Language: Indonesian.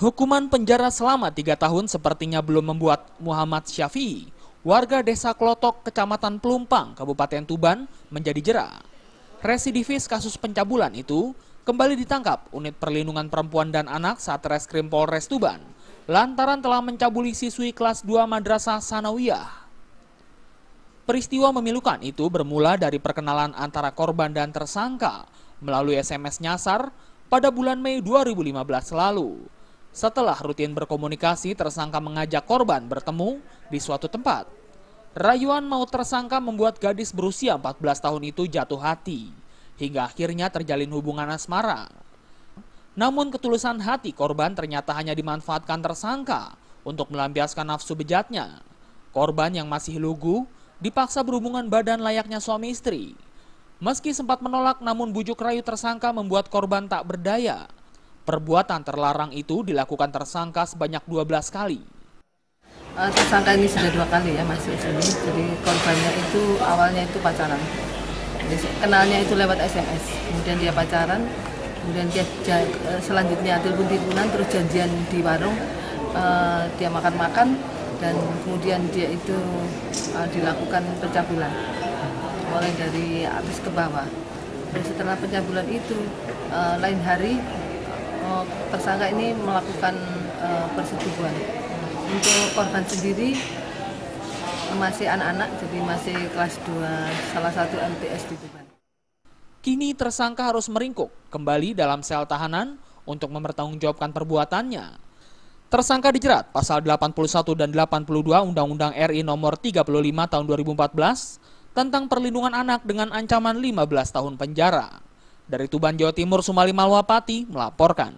Hukuman penjara selama 3 tahun sepertinya belum membuat Muhammad Syafi'i, warga desa Klotok, Kecamatan Pelumpang, Kabupaten Tuban, menjadi jera. Residivis kasus pencabulan itu kembali ditangkap Unit Perlindungan Perempuan dan Anak Satreskrim Polres Tuban lantaran telah mencabuli siswi kelas 2 Madrasah Sanawiyah. Peristiwa memilukan itu bermula dari perkenalan antara korban dan tersangka melalui SMS nyasar pada bulan Mei 2015 lalu. Setelah rutin berkomunikasi, tersangka mengajak korban bertemu di suatu tempat. Rayuan maut tersangka membuat gadis berusia 14 tahun itu jatuh hati, hingga akhirnya terjalin hubungan asmara. Namun ketulusan hati korban ternyata hanya dimanfaatkan tersangka untuk melampiaskan nafsu bejatnya. Korban yang masih lugu dipaksa berhubungan badan layaknya suami istri. Meski sempat menolak, namun bujuk rayu tersangka membuat korban tak berdaya. Perbuatan terlarang itu dilakukan tersangka sebanyak 12 kali. Tersangka ini sudah 2 kali ya masuk sini. Jadi korbannya itu awalnya itu pacaran. Jadi, kenalnya itu lewat SMS. Kemudian dia pacaran, kemudian dia selanjutnya telepon-teleponan, terus janjian di warung. Dia makan-makan dan kemudian dia itu dilakukan pencabulan mulai dari atas ke bawah. Dan setelah pencabulan itu lain hari tersangka ini melakukan persetubuhan. Untuk korban sendiri masih anak-anak, jadi masih kelas 2 salah satu MTS di Tuban. Kini tersangka harus meringkuk kembali dalam sel tahanan untuk mempertanggungjawabkan perbuatannya. Tersangka dijerat pasal 81 dan 82 Undang-Undang RI nomor 35 tahun 2014 tentang perlindungan anak dengan ancaman 15 tahun penjara. Dari Tuban, Jawa Timur, Sumali Malwapati melaporkan.